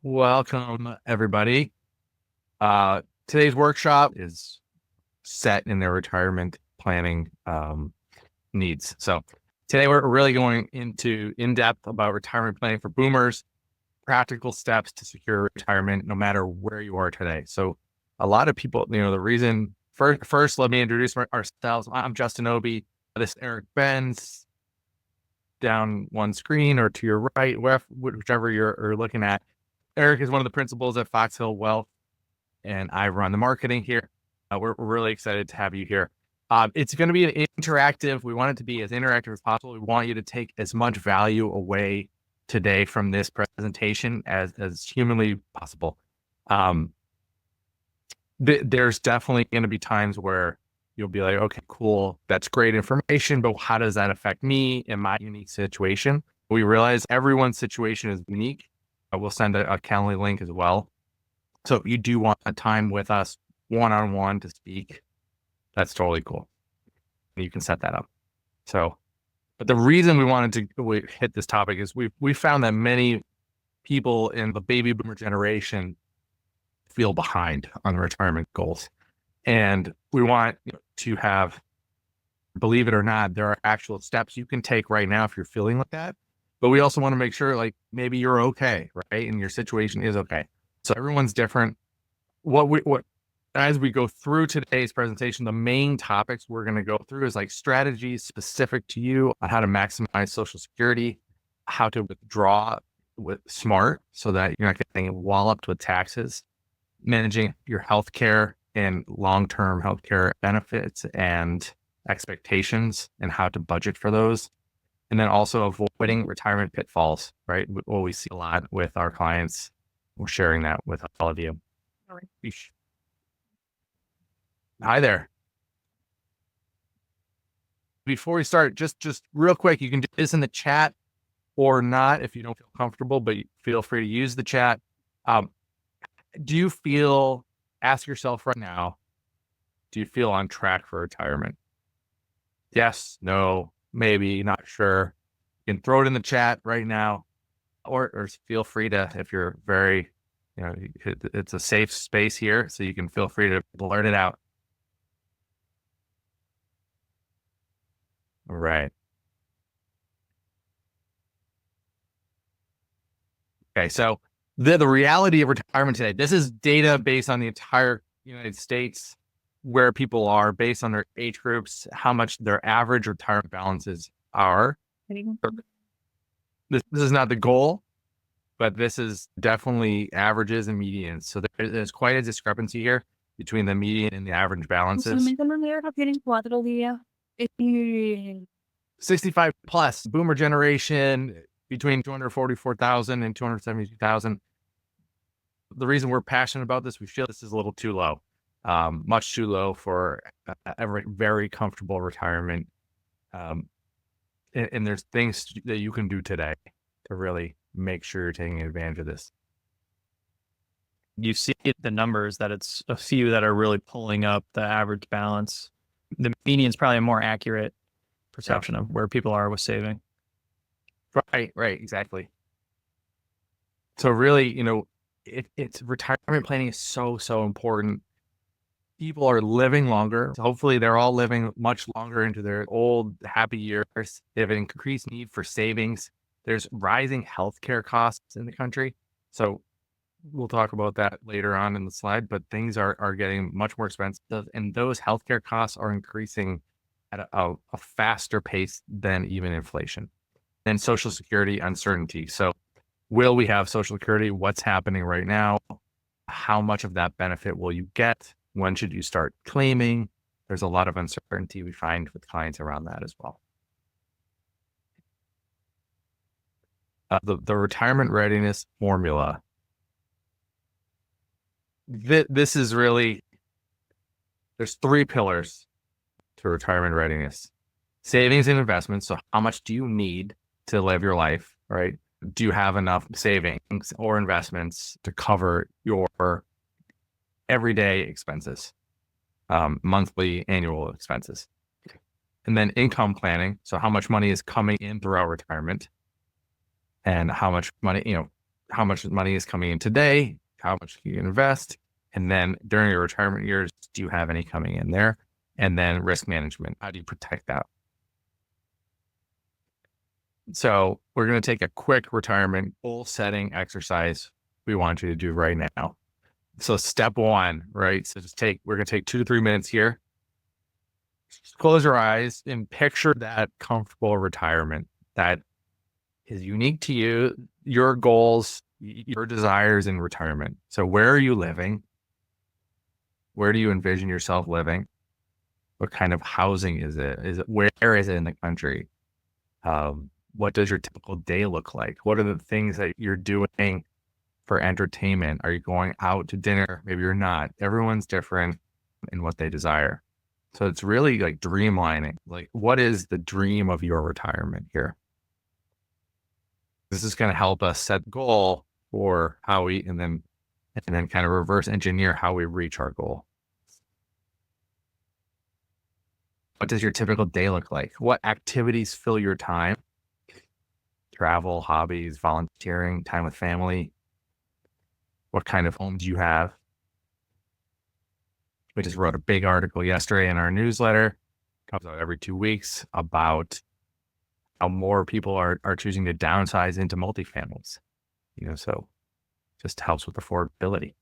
Welcome, everybody. Today's workshop is set in their retirement planning needs. So today we're really going into in-depth about retirement planning for boomers, practical steps to secure retirement no matter where you are today. So a lot of people, the reason, first let me introduce ourselves. I'm Justin Obi. This is Eric Benz, down one screen or to your right, whichever you're looking at. Eric is one of the principals at Fox Hill Wealth, and I run the marketing here. We're really excited to have you here. It's going to be an interactive. We want it to be as interactive as possible. We want you to take as much value away today from this presentation as humanly possible. There's definitely going to be times where you'll be like, okay, cool, that's great information, but how does that affect me in my unique situation? We realize everyone's situation is unique. We'll send a Calendly link as well. So if you do want a time with us one-on-one to speak, that's totally cool. You can set that up. But the reason we wanted to hit this topic is we found that many people in the baby boomer generation feel behind on retirement goals. And we want to have, believe it or not, there are actual steps you can take right now if you're feeling like that. But we also want to make sure, like, maybe you're okay, right? And your situation is okay. So everyone's different. As we go through today's presentation, the main topics we're going to go through is like strategies specific to you on how to maximize Social Security, how to withdraw with smart so that you're not getting walloped with taxes, managing your healthcare and long-term healthcare benefits and expectations and how to budget for those. And then also avoiding retirement pitfalls, right? What we see a lot with our clients. We're sharing that with all of you. All right. Hi there. Before we start, just real quick, you can do this in the chat or not if you don't feel comfortable, but feel free to use the chat. Ask yourself right now, do you feel on track for retirement? Yes, no, maybe, not sure. You can throw it in the chat right now, or feel free to, if you're very, it's a safe space here, so you can feel free to blurt it out. All right. Okay, so the reality of retirement today, this is data based on the entire United States, where people are based on their age groups, how much their average retirement balances are. This is not the goal, but this is definitely averages and medians. So there's quite a discrepancy here between the median and the average balances. 65 plus, boomer generation, between 244,000 and 272,000. The reason we're passionate about this, we feel this is a little too low, much too low for a very comfortable retirement. And there's things that you can do today to really make sure you're taking advantage of this. You see the numbers that it's a few that are really pulling up the average balance. The median is probably a more accurate perception of where people are with saving. Right, exactly. So really, it's retirement planning is so important. People are living longer. So hopefully they're all living much longer into their old happy years. They have an increased need for savings. There's rising healthcare costs in the country. So we'll talk about that later on in the slide, but things are getting much more expensive, and those healthcare costs are increasing at a faster pace than even inflation. Then Social Security uncertainty. So will we have Social Security? What's happening right now? How much of that benefit will you get? When should you start claiming? There's a lot of uncertainty we find with clients around that as well. The retirement readiness formula. This is really, there's 3 pillars to retirement readiness. Savings and investments. So how much do you need to live your life, right? Do you have enough savings or investments to cover your everyday expenses, monthly, annual expenses? And then income planning. So how much money is coming in throughout retirement, and how much money, how much money is coming in today, how much you can invest, and then during your retirement years, do you have any coming in there? And then risk management, how do you protect that? So we're going to take a quick retirement goal setting exercise we want you to do right now. So step one, right? So we're going to take 2 to 3 minutes here. Just close your eyes and picture that comfortable retirement that is unique to you, your goals, your desires in retirement. So where are you living? Where do you envision yourself living? What kind of housing is it? Where is it in the country? What does your typical day look like? What are the things that you're doing for entertainment? Are you going out to dinner? Maybe you're not. Everyone's different in what they desire. So it's really like dreamlining. Like, what is the dream of your retirement here? This is going to help us set the goal for how we, and then kind of reverse engineer how we reach our goal. What does your typical day look like? What activities fill your time? Travel, hobbies, volunteering, time with family. What kind of home do you have? We just wrote a big article yesterday in our newsletter. Comes out every 2 weeks about how more people are choosing to downsize into multifamilies. So just helps with affordability.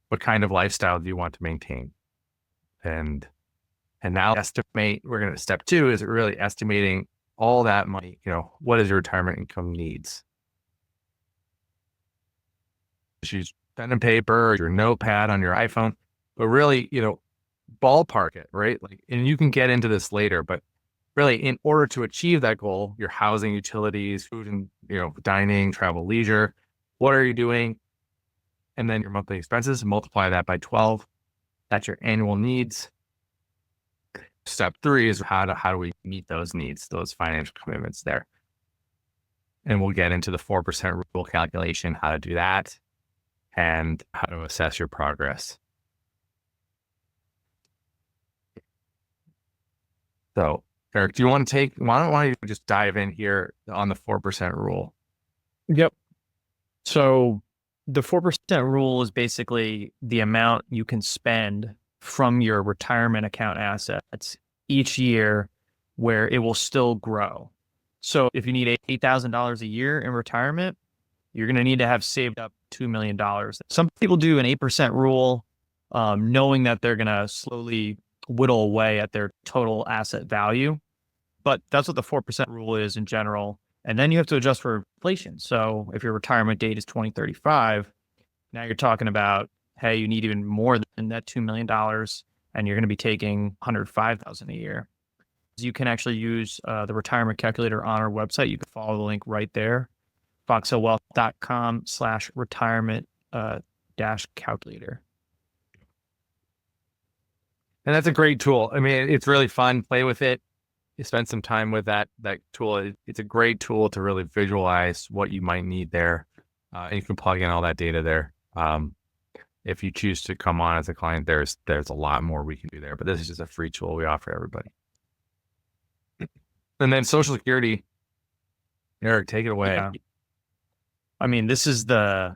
What kind of lifestyle do you want to maintain? And now step 2 is really estimating all that money. What is your retirement income needs? Just use pen and paper or your notepad on your iPhone, but really, ballpark it, right? And you can get into this later, but really in order to achieve that goal, your housing, utilities, food and, dining, travel, leisure, what are you doing? And then your monthly expenses, multiply that by 12. That's your annual needs. Step 3 is how do we meet those needs, those financial commitments there. And we'll get into the 4% rule calculation, how to do that, and how to assess your progress. So, Eric, why don't you just dive in here on the 4% rule? Yep. So the 4% rule is basically the amount you can spend from your retirement account assets each year where it will still grow. So if you need $8,000 a year in retirement, you're going to need to have saved up $2 million. Some people do an 8% rule, knowing that they're going to slowly whittle away at their total asset value. But that's what the 4% rule is in general. And then you have to adjust for inflation. So if your retirement date is 2035, now you're talking about, hey, you need even more than that $2 million, and you're going to be taking $105,000 a year. You can actually use the retirement calculator on our website. You can follow the link right there, foxhillwealth.com/retirement-calculator. And that's a great tool. I mean, it's really fun. Play with it. You spend some time with that tool. It's a great tool to really visualize what you might need there. And you can plug in all that data there. If you choose to come on as a client, there's a lot more we can do there. But this is just a free tool we offer everybody. And then Social Security, Eric, take it away. Yeah. I mean, this is the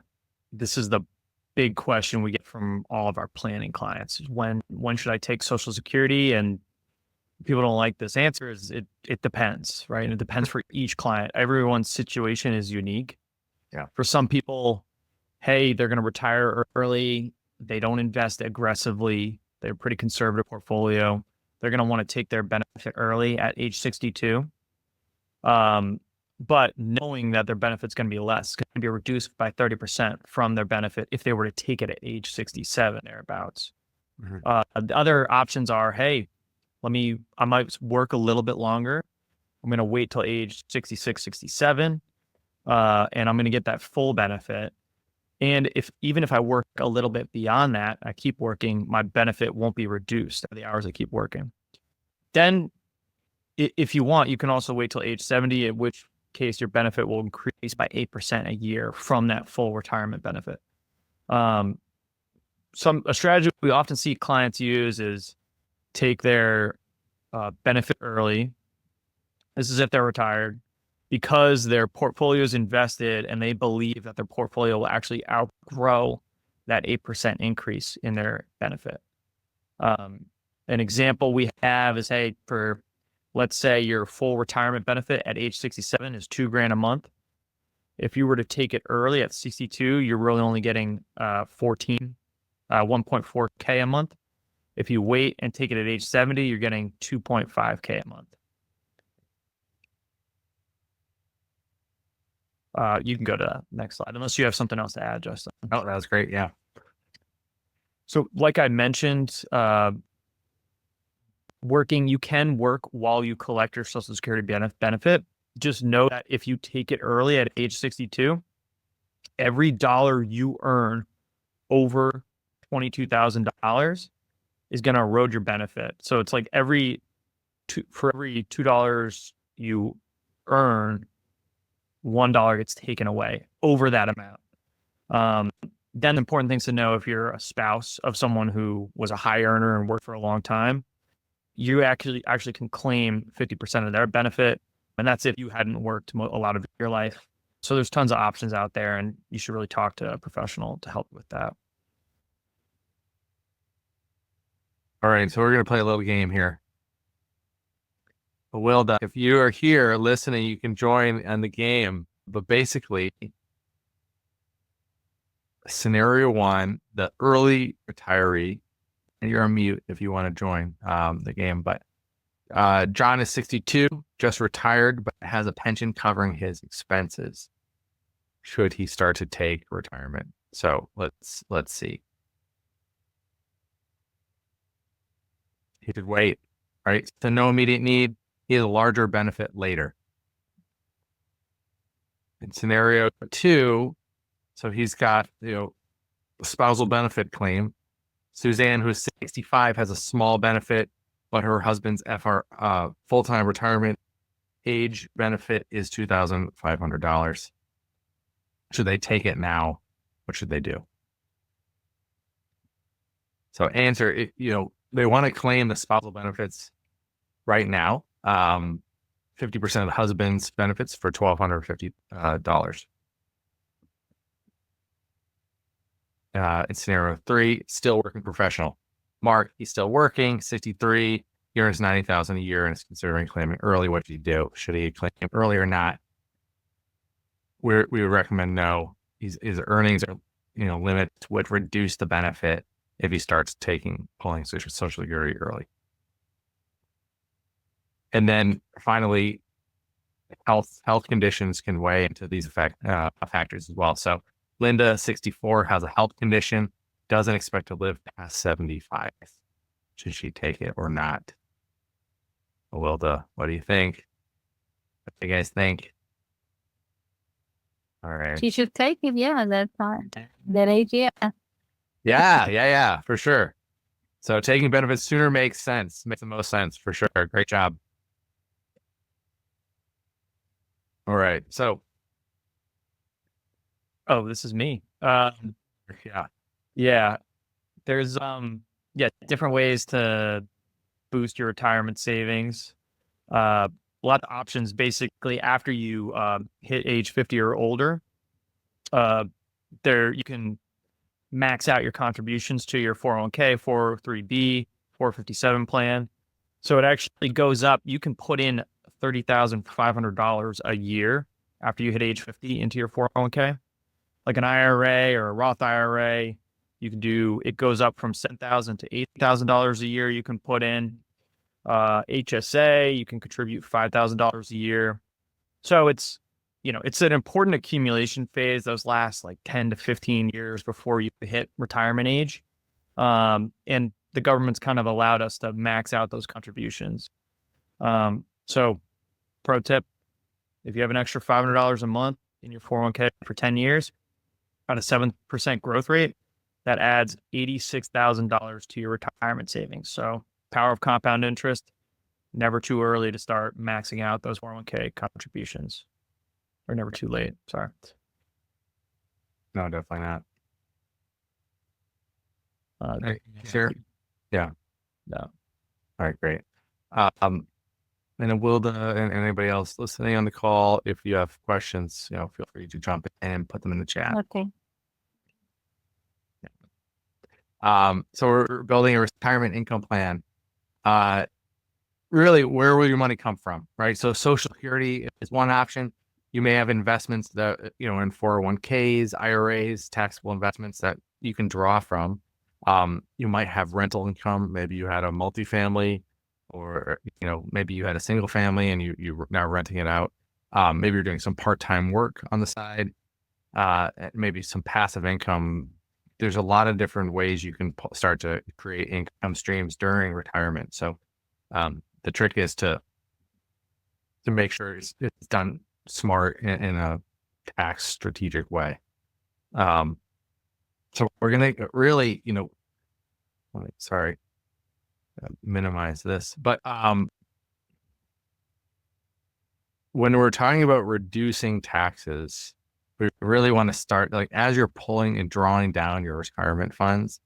big question we get from all of our planning clients. When should I take Social Security? And people don't like this answer. It depends, right? And it depends for each client. Everyone's situation is unique. Yeah. For some people, hey, they're going to retire early. They don't invest aggressively. They're a pretty conservative portfolio. They're going to want to take their benefit early at age 62. But knowing that their benefit's going to be less, it's going to be reduced by 30% from their benefit if they were to take it at age 67, thereabouts. Mm-hmm. The other options are, hey, I might work a little bit longer. I'm going to wait till age 66, 67, and I'm going to get that full benefit. And even if I work a little bit beyond that, I keep working, my benefit won't be reduced the hours I keep working. Then if you want, you can also wait till age 70, at which case your benefit will increase by 8% a year from that full retirement benefit. A strategy we often see clients use is take their benefit early. This is if they're retired. because their portfolio is invested and they believe that their portfolio will actually outgrow that 8% increase in their benefit. An example we have is, hey, for let's say your full retirement benefit at age 67 is $2,000 a month. If you were to take it early at 62, you're really only getting 1.4K a month. If you wait and take it at age 70, you're getting 2.5K a month. You can go to the next slide, unless you have something else to add, Justin. Oh, that was great. Yeah. So like I mentioned, you can work while you collect your Social Security benefit. Just know that if you take it early at age 62, every dollar you earn over $22,000 is going to erode your benefit. So it's like for every $2 you earn, $1 gets taken away over that amount. Then the important things to know, if you're a spouse of someone who was a high earner and worked for a long time, you actually can claim 50% of their benefit. And that's if you hadn't worked a lot of your life. So there's tons of options out there, and you should really talk to a professional to help with that. All right. So we're going to play a little game here. Will, if you are here listening, you can join on the game. But basically, scenario one, the early retiree, and you're on mute if you want to join the game. But John is 62, just retired, but has a pension covering his expenses. Should he start to take retirement? So let's see. He could wait. All right. So no immediate need. He has a larger benefit later. In scenario two, so he's got, a spousal benefit claim. Suzanne, who's 65, has a small benefit, but her husband's full-time retirement age benefit is $2,500. Should they take it now? What should they do? So answer, they want to claim the spousal benefits right now. 50% of the husband's benefits for $1,250. In scenario three, still working professional. Mark, he's still working, 63, he earns $90,000 a year and is considering claiming early. What should he do? Should he claim early or not? We would recommend no. His earnings are, limit would reduce the benefit if he starts pulling Social Security early. And then finally, health conditions can weigh into these factors as well. So Linda, 64, has a health condition, doesn't expect to live past 75. Should she take it or not? Wilda, what do you think? What do you guys think? All right. She should take it. Yeah, that's fine. That age, yeah. Yeah, for sure. So taking benefits sooner makes sense. Makes the most sense, for sure. Great job. All right. So. Oh, this is me. Yeah. There's different ways to boost your retirement savings. A lot of options. Basically, after you hit age 50 or older, you can max out your contributions to your 401k, 403b, 457 plan. So it actually goes up. You can put in $30,500 a year after you hit age 50 into your 401k. Like an IRA or a Roth IRA, it goes up from $7,000 to $8,000 a year. You can put in HSA, you can contribute $5,000 a year. So it's an important accumulation phase. Those last like 10 to 15 years before you hit retirement age. And the government's kind of allowed us to max out those contributions. So pro tip, if you have an extra $500 a month in your 401k for 10 years, at a 7% growth rate, that adds $86,000 to your retirement savings. So power of compound interest, never too early to start maxing out those 401k contributions, or never too late. Sorry. No, definitely not. Yeah. Sure. Yeah. No. All right, great. And then and anybody else listening on the call, if you have questions, feel free to jump in and put them in the chat. Okay. So we're building a retirement income plan. Really, where will your money come from, right? So Social Security is one option. You may have investments that, in 401ks, IRAs, taxable investments that you can draw from. You might have rental income. Maybe you had a multifamily, or, maybe you had a single family and you're now renting it out. Maybe you're doing some part-time work on the side, maybe some passive income. There's a lot of different ways you can start to create income streams during retirement. So the trick is to make sure it's done smart in a tax strategic way. So we're going to really, minimize this, but when we're talking about reducing taxes, we really want to start, like, as you're pulling and drawing down your retirement funds,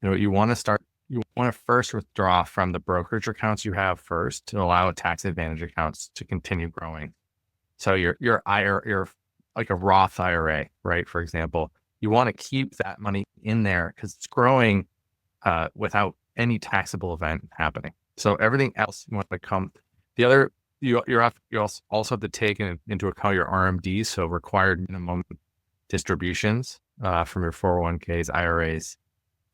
you want to first withdraw from the brokerage accounts you have first to allow tax advantage accounts to continue growing. So your IRA, like a Roth IRA, right? For example, you want to keep that money in there because it's growing without any taxable event happening. So everything else you want to come. The other, you also have to take into account your RMDs, so required minimum distributions from your 401ks, IRAs,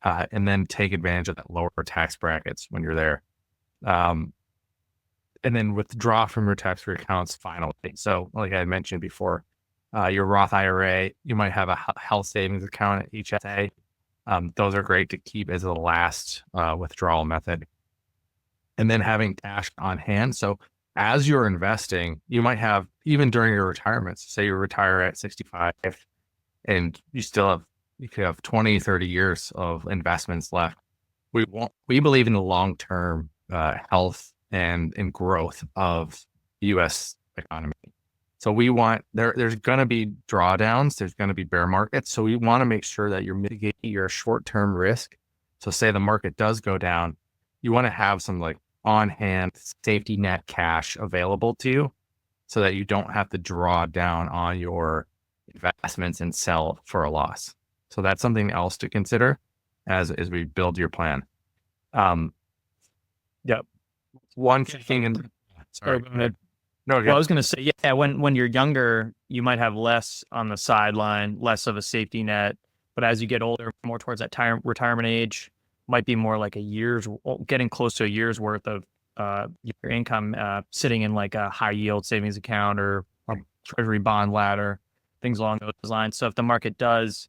and then take advantage of that lower tax brackets when you're there. And then withdraw from your tax-free accounts finally. So like I mentioned before, your Roth IRA, you might have a health savings account at HSA. Those are great to keep as a last withdrawal method. And then having cash on hand. So as you're investing, you might have, even during your retirement, say you retire at 65 and you could have 20, 30 years of investments left. We believe in the long-term health and growth of the U.S. economy. So there's going to be drawdowns, there's going to be bear markets. So we want to make sure that you're mitigating your short-term risk. So say the market does go down, you want to have some like on-hand safety net cash available to you so that you don't have to draw down on your investments and sell for a loss. So that's something else to consider as we build your plan. Yep. One thing, sorry. Go ahead. No, Well, I was going to say, yeah, when you're younger, you might have less on the sideline, less of a safety net. But as you get older, more towards that retirement age, might be more like getting close to a year's worth of your income sitting in like a high yield savings account or a treasury bond ladder, things along those lines. So if the market does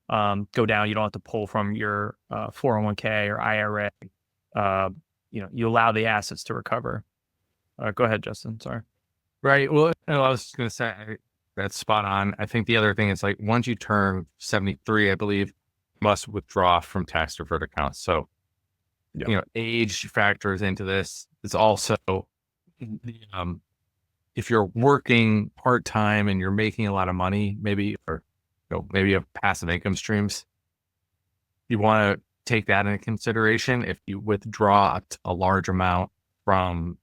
go down, you don't have to pull from your 401k or IRA. You allow the assets to recover. Go ahead, Justin. Sorry. Right. Well, I was just going to say that's spot on. I think the other thing is, like, once you turn 73, I believe, you must withdraw from tax deferred accounts. So, age factors into this. It's also, if you're working part-time and you're making a lot of money, maybe you have passive income streams, you want to take that into consideration if you withdraw a large amount from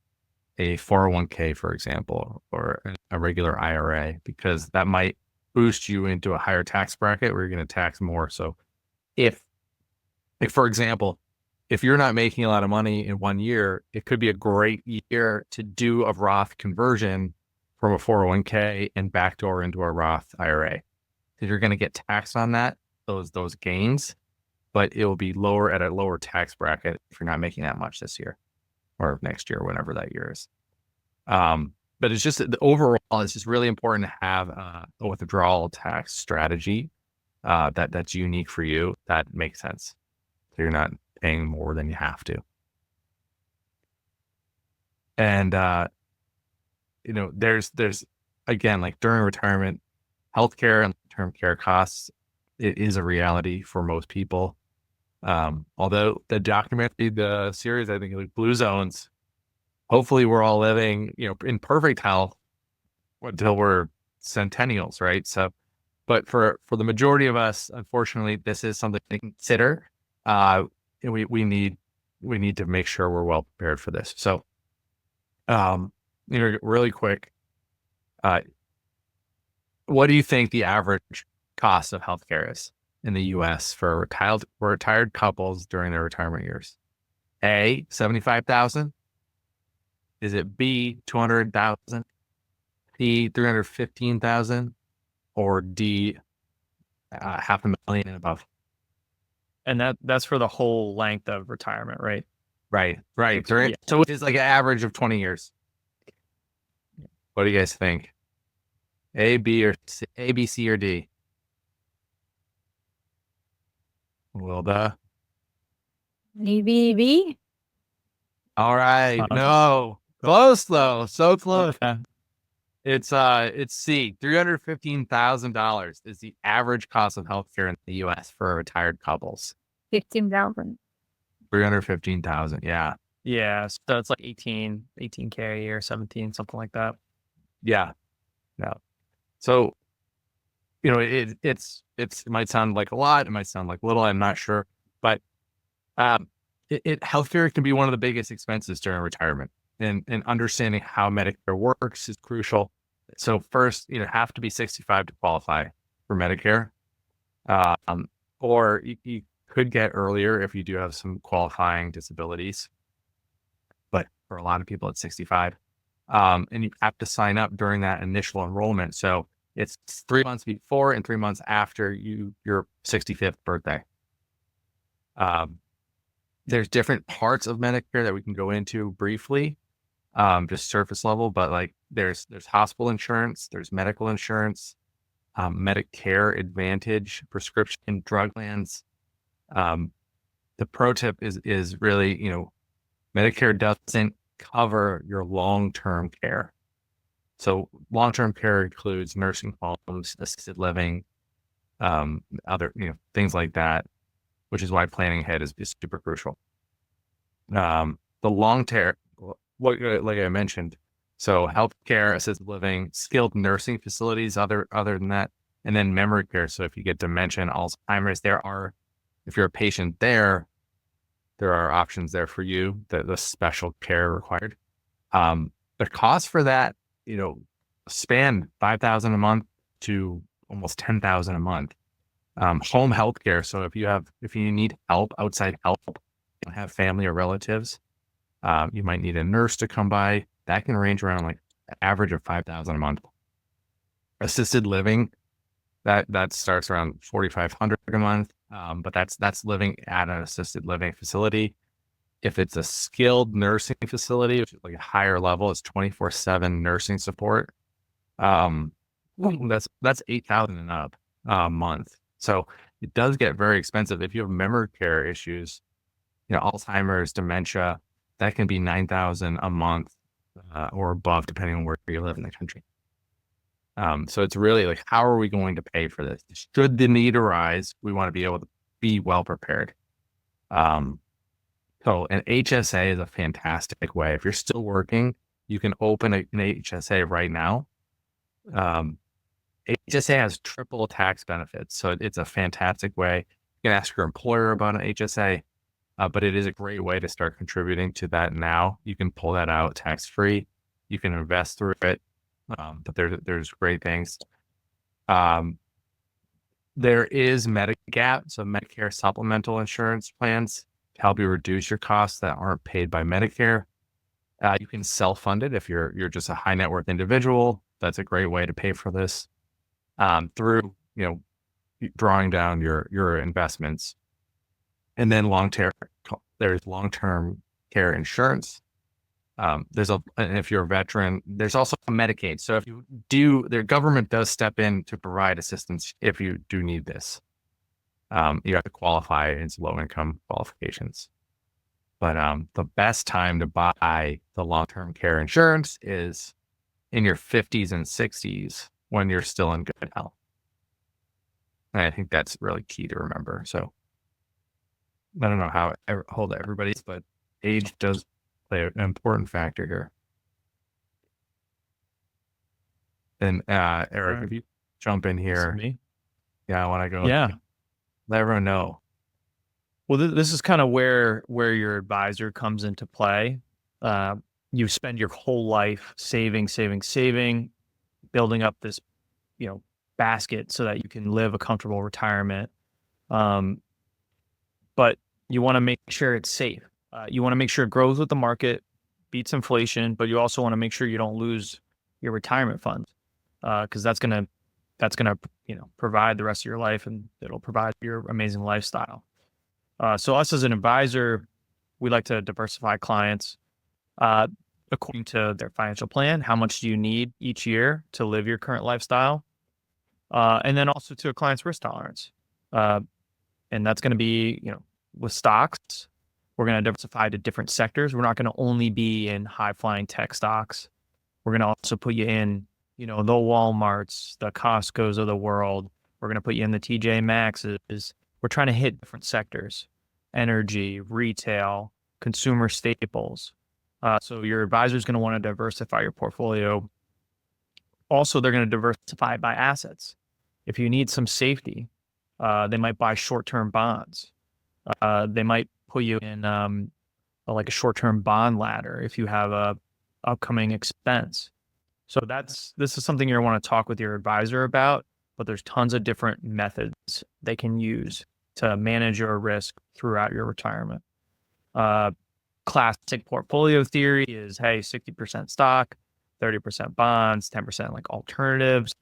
a 401k, for example, or a regular IRA, because that might boost you into a higher tax bracket where you're going to tax more. So if, for example, if you're not making a lot of money in 1 year, it could be a great year to do a Roth conversion from a 401k and backdoor into a Roth IRA. Because you're going to get taxed on those gains, but it will be lower at a lower tax bracket if you're not making that much this year or next year, whenever that year is. But it's just the overall, it's just really important to have a withdrawal tax strategy that's unique for you, that makes sense. So you're not paying more than you have to. And there's again, like during retirement, healthcare and long-term care costs, it is a reality for most people. Although the documentary, the series, I think, like Blue Zones, hopefully we're all living, in perfect health until we're centennials, right? So, but for the majority of us, unfortunately, this is something to consider. We need to make sure we're well prepared for this. So, really quick, what do you think the average cost of healthcare is in the U.S. for retired couples during their retirement years? A, 75,000. Is it B, 200,000? C, 315,000? Or D, $500,000 and above? And that's for the whole length of retirement, right? Right. Yeah. So it's like an average of 20 years. What do you guys think? A, B, C, or D? Wilda. EBB? All right. Uh-huh. No. Close though. So close. Okay. It's C. $315,000 is the average cost of healthcare in the US for retired couples. 15,000. 315,000. Yeah. Yeah. So it's like 18K a year, 17, something like that. Yeah. Yeah. So, it might sound like a lot. It might sound like little. I'm not sure, but healthcare can be one of the biggest expenses during retirement, and understanding how Medicare works is crucial. So first, have to be 65 to qualify for Medicare, or you could get earlier if you do have some qualifying disabilities. But for a lot of people, it's 65, and you have to sign up during that initial enrollment. So it's 3 months before and 3 months after your 65th birthday. There's different parts of Medicare that we can go into briefly, just surface level, but like there's hospital insurance, there's medical insurance, Medicare Advantage, prescription drug plans. The pro tip is really, Medicare doesn't cover your long-term care. So long-term care includes nursing homes, assisted living, other, things like that, which is why planning ahead is super crucial. The long term, like I mentioned, so healthcare, assisted living, skilled nursing facilities, other than that, and then memory care. So if you get dementia and Alzheimer's, if you're a patient there are options there for you, the special care required. The cost for that, span $5,000 a month to almost $10,000 a month. Home health care. So if you need help, outside help, you don't have family or relatives, you might need a nurse to come by. That can range around like an average of $5,000 a month. Assisted living, that starts around $4,500 a month. But that's living at an assisted living facility. If it's a skilled nursing facility, which is like a higher level, it's 24/7 nursing support. That's $8,000 and up a month. So it does get very expensive. If you have memory care issues, Alzheimer's, dementia, that can be $9,000 a month or above, depending on where you live in the country. So it's really like, how are we going to pay for this? Should the need arise, we want to be able to be well prepared. So an HSA is a fantastic way. If you're still working, you can open an HSA right now. HSA has triple tax benefits, so it's a fantastic way. You can ask your employer about an HSA, but it is a great way to start contributing to that now. You can pull that out tax-free. You can invest through it, but there's great things. There is Medigap, so Medicare supplemental insurance plans to help you reduce your costs that aren't paid by Medicare. You can self-fund it if you're just a high net worth individual. That's a great way to pay for this through drawing down your investments. And then there's long-term care insurance. And if you're a veteran, there's also Medicaid. So if their government does step in to provide assistance if you do need this. You have to qualify. It's low income qualifications. But the best time to buy the long-term care insurance is in your 50s and 60s when you're still in good health. And I think that's really key to remember. So I don't know how hold everybody's, but age does play an important factor here. And Eric, if you jump in here. Me? Yeah, I want to go. Yeah. Let everyone know. Well, this is kind of where your advisor comes into play. you spend your whole life saving, building up this, basket so that you can live a comfortable retirement. But you want to make sure it's safe. You want to make sure it grows with the market, beats inflation, but you also want to make sure you don't lose your retirement funds, because that's gonna provide the rest of your life, and it'll provide your amazing lifestyle. So us as an advisor, we like to diversify clients according to their financial plan. How much do you need each year to live your current lifestyle? And then also to a client's risk tolerance. And that's going to be, with stocks, we're going to diversify to different sectors. We're not going to only be in high flying tech stocks. We're going to also put you in, the Walmarts, the Costcos of the world. We're going to put you in the TJ Maxxes. We're trying to hit different sectors: energy, retail, consumer staples. So your advisor is going to want to diversify your portfolio. Also, they're going to diversify by assets. If you need some safety, they might buy short-term bonds. They might put you in like a short-term bond ladder if you have a upcoming expense. So this is something you want to talk with your advisor about, but there's tons of different methods they can use to manage your risk throughout your retirement. Classic portfolio theory is, hey, 60% stock, 30% bonds, 10% like alternatives.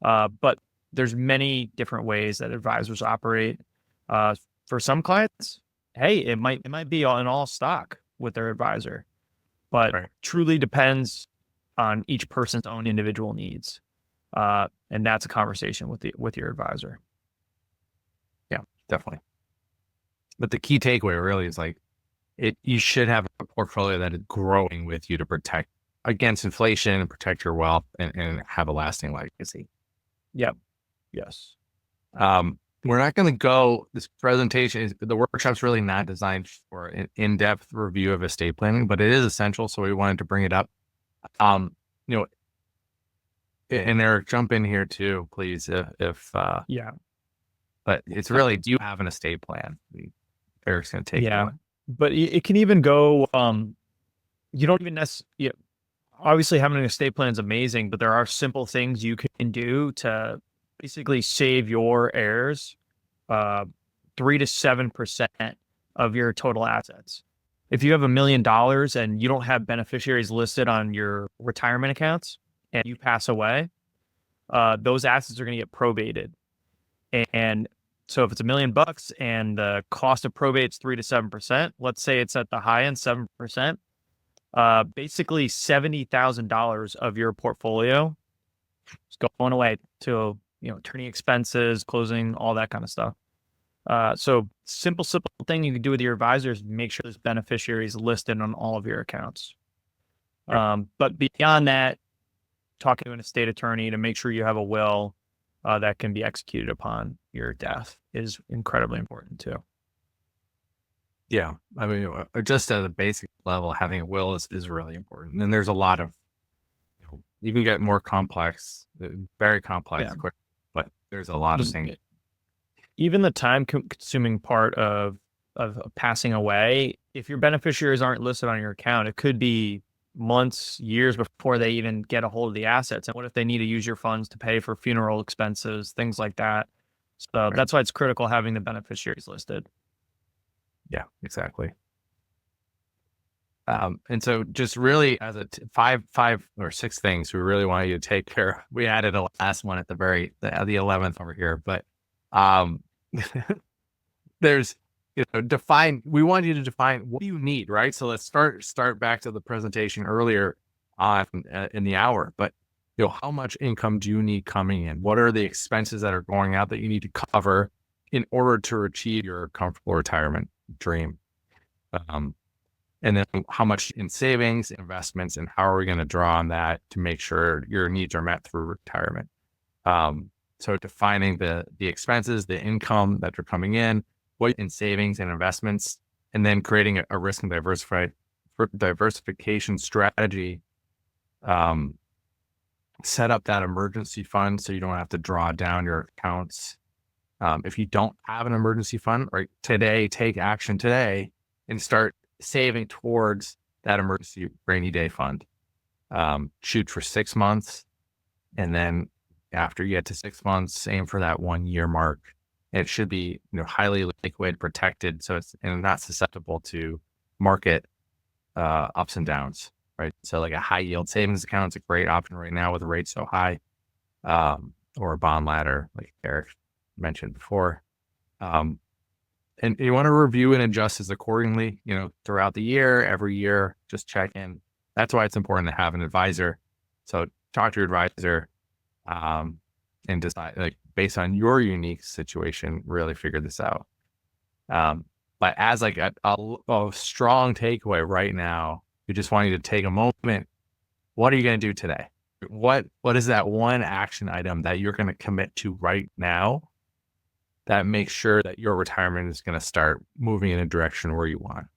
But there's many different ways that advisors operate. For some clients, hey, it might be an all stock with their advisor, but truly depends on each person's own individual needs. And that's a conversation with your advisor. Yeah, definitely. But the key takeaway really is you should have a portfolio that is growing with you to protect against inflation and protect your wealth and have a lasting legacy. Yep. Yes. We're not going to go, this presentation, the workshop's really not designed for an in-depth review of estate planning, but it is essential. So we wanted to bring it up. And Eric, jump in here too, please. Yeah. But it's really, do you have an estate plan? Eric's going to take it. But it can even go, you don't even necessarily, obviously having an estate plan is amazing, but there are simple things you can do to basically save your heirs 3 to 7% of your total assets. If you have $1 million and you don't have beneficiaries listed on your retirement accounts and you pass away, those assets are going to get probated. And so if it's $1 million and the cost of probate is 3 to 7%, let's say it's at the high end, 7%, basically $70,000 of your portfolio is going away to, attorney expenses, closing, all that kind of stuff. So simple thing you can do with your advisors, make sure there's beneficiaries listed on all of your accounts. But beyond that, talking to an estate attorney to make sure you have a will that can be executed upon your death is incredibly important too. Yeah. I mean, just at a basic level, having a will is really important. And there's a lot of, you can get more complex, very complex, quick, but there's a lot of things. Even the time consuming part of passing away, if your beneficiaries aren't listed on your account, it could be months, years before they even get a hold of the assets. And what if they need to use your funds to pay for funeral expenses, things like that? So that's why it's critical having the beneficiaries listed. Yeah, exactly. And so just really as five or six things we really want you to take care of. We added a last one at the 11th over here, but there's, we want you to define what do you need, right? So let's start back to the presentation earlier on in the hour, but how much income do you need coming in? What are the expenses that are going out that you need to cover in order to achieve your comfortable retirement dream? And then how much in savings, investments, and how are we going to draw on that to make sure your needs are met through retirement? So defining the expenses, the income that are coming in, what in savings and investments, and then creating a risk and diversification strategy. Set up that emergency fund so you don't have to draw down your accounts. If you don't have an emergency fund, right, today, take action today and start saving towards that emergency rainy day fund. Shoot for 6 months. And then after you get to 6 months, aim for that 1 year mark. It should be, highly liquid, protected. So it's not susceptible to market ups and downs, right? So like a high yield savings account is a great option right now with the rates so high, or a bond ladder, like Eric mentioned before. And you want to review and adjust this accordingly, throughout the year, every year, just check in. That's why it's important to have an advisor. So talk to your advisor, and decide, like, based on your unique situation, really figure this out. But as like a strong takeaway right now, we just want you to take a moment. What are you going to do today? What is that one action item that you're going to commit to right now that makes sure that your retirement is going to start moving in a direction where you want?